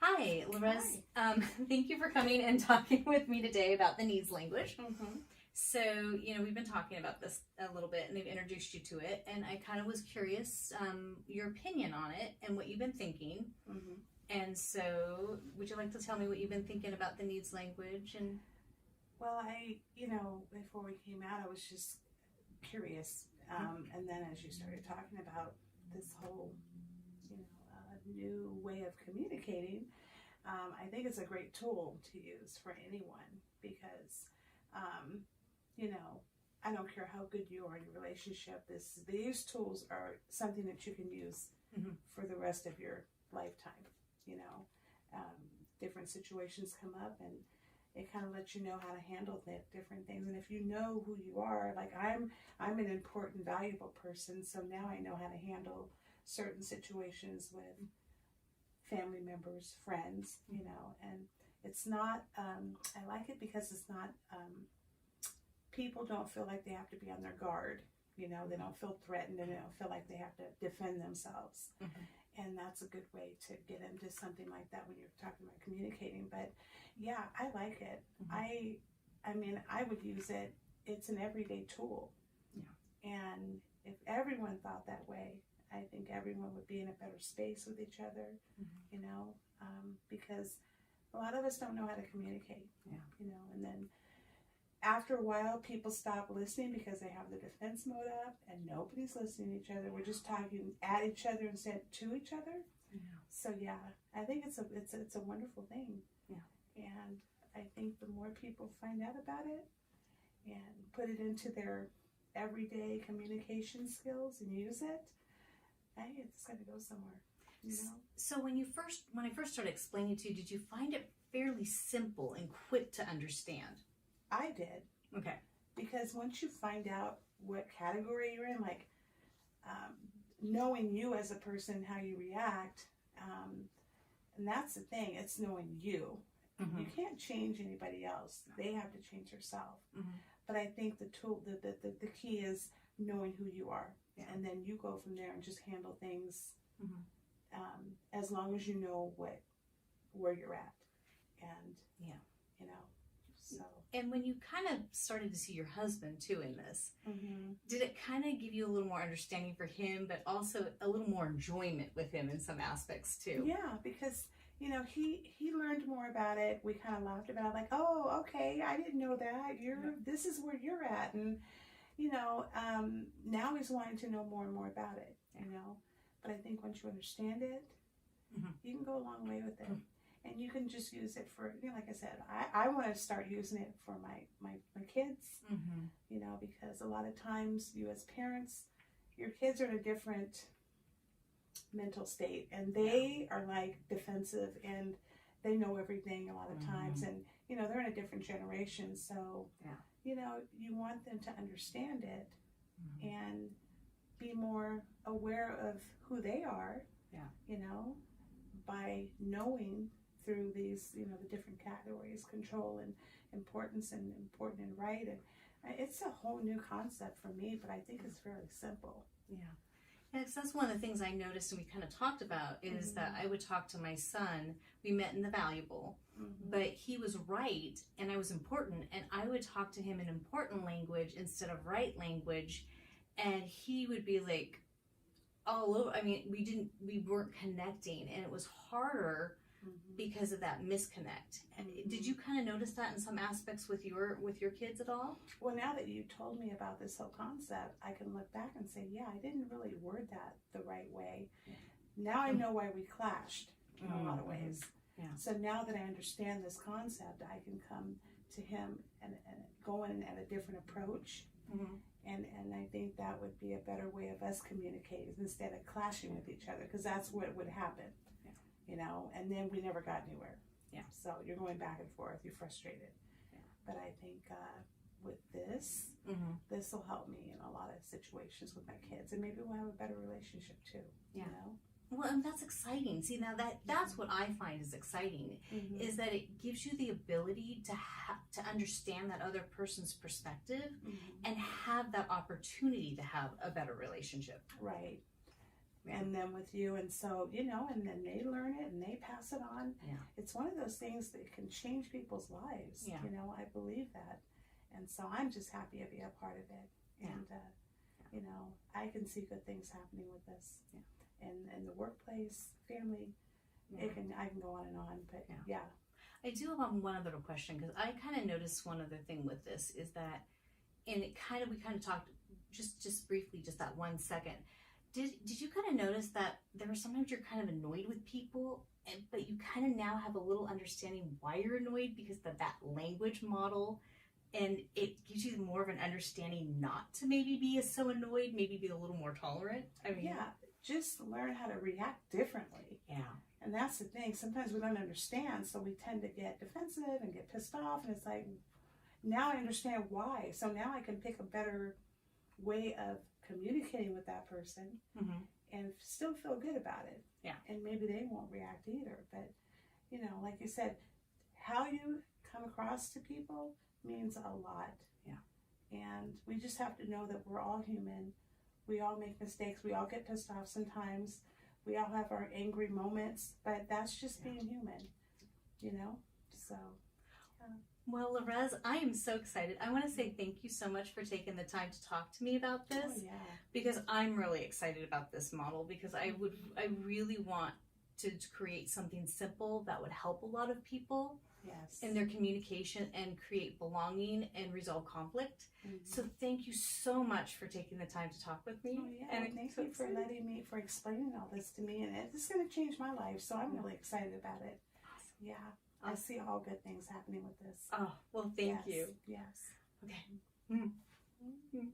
Hi, Lorez. Thank you for coming and talking with me today about the needs language. Mm-hmm. So, we've been talking about this a little bit and they've introduced you to it. And I kind of was curious your opinion on it and what you've been thinking. Mm-hmm. And so, would you like to tell me what you've been thinking about the needs language? And Well, before we came out, I was just curious. And then as you started talking about this whole, new way of communicating, I think it's a great tool to use for anyone because, I don't care how good you are in your relationship. These tools are something that you can use for the rest of your lifetime. Different situations come up and it kind of lets you know how to handle different things. And if you know who you are, like I'm an important, valuable person, so now I know how to handle certain situations with family members, friends, and it's not, I like it because it's not, people don't feel like they have to be on their guard, they don't feel threatened and they don't feel like they have to defend themselves. And that's a good way to get into something like that when you're talking about communicating. But yeah, I like it. I would use it. It's an everyday tool. Yeah. And if everyone thought that way, I think everyone would be in a better space with each other, because a lot of us don't know how to communicate. And then after a while, people stop listening because they have the defense mode up and nobody's listening to each other. We're just talking at each other instead to each other. Yeah. So yeah, I think it's a wonderful thing. Yeah. And I think the more people find out about it and put it into their everyday communication skills and use it, I think it's going to go somewhere. So when I first started explaining to you, did you find it fairly simple and quick to understand? I did. Okay. Because once you find out what category you're in, like knowing you as a person, how you react, and that's the thing, it's knowing you. You can't change anybody else. They have to change themselves. But I think the key is knowing who you are. Yeah. And then you go from there and just handle things as long as you know where you're at. And, so. And when you kind of started to see your husband too in this, did it kind of give you a little more understanding for him, but also a little more enjoyment with him in some aspects too? Yeah, because he learned more about it. We kind of laughed about it, like, oh, okay, I didn't know that. This is where you're at, and now he's wanting to know more and more about it. But I think once you understand it, you can go a long way with it. And you can just use it for, like I said, I want to start using it for my kids, because a lot of times you as parents, your kids are in a different mental state and they are like defensive and they know everything a lot of times. And, they're in a different generation. So, you want them to understand it and be more aware of who they are, by knowing through these, the different categories, control and importance and important and right. And it's a whole new concept for me, but I think it's very simple. Yeah. And that's one of the things I noticed and we kind of talked about is that I would talk to my son. We met in the valuable, but he was right and I was important. And I would talk to him in important language instead of right language. And he would be like all over. I mean, we weren't connecting and it was harder because of that misconnect. And did you kind of notice that in some aspects with your kids at all? Well, now that you told me about this whole concept, I can look back and say, yeah, I didn't really word that the right way. Now I know why we clashed in a lot of ways. Yeah. So now that I understand this concept, I can come to him and go in at a different approach. And I think that would be a better way of us communicating instead of clashing with each other, because that's what would happen. And then we never got anywhere. Yeah. So you're going back and forth, you're frustrated. Yeah. But I think with this, this will help me in a lot of situations with my kids, and maybe we'll have a better relationship too. Yeah. Well, and that's exciting. See, now that's what I find is exciting, is that it gives you the ability to understand that other person's perspective and have that opportunity to have a better relationship. Right. and them with you. And so, you know, and then they learn it and they pass it on. Yeah. It's one of those things that can change people's lives. Yeah. You know, I believe that. And so I'm just happy to be a part of it. Yeah. And, you know, I can see good things happening with this. Yeah. And the workplace, family, Yeah. I can go on and on, but Yeah. yeah. I do have one other question, because I kind of noticed one other thing with this is that, and we kind of talked just briefly, just that 1 second. Did you kind of notice that there are sometimes you're kind of annoyed with people, but you kind of now have a little understanding why you're annoyed, because that language model, and it gives you more of an understanding not to maybe be as so annoyed, maybe be a little more tolerant. I mean, yeah, just learn how to react differently. Yeah. And that's the thing. Sometimes we don't understand, so we tend to get defensive and get pissed off. And it's like, now I understand why. So now I can pick a better way of communicating with that person and still feel good about it. Yeah. And maybe they won't react either. But, you know, like you said, how you come across to people means a lot. Yeah. And we just have to know that we're all human. We all make mistakes. We all get pissed off sometimes. We all have our angry moments, but that's just being human, you know? So, yeah. Well, Lorez, I am so excited. I want to say thank you so much for taking the time to talk to me about this, Oh, yeah. because I'm really excited about this model, because I really want to create something simple that would help a lot of people Yes. in their communication and create belonging and resolve conflict. So thank you so much for taking the time to talk with me. Oh, yeah. And Thank you for for explaining all this to me. And it's going to change my life, so I'm really excited about it. Awesome. Yeah. I see all good things happening with this. Oh, well, thank you. Yes. Okay.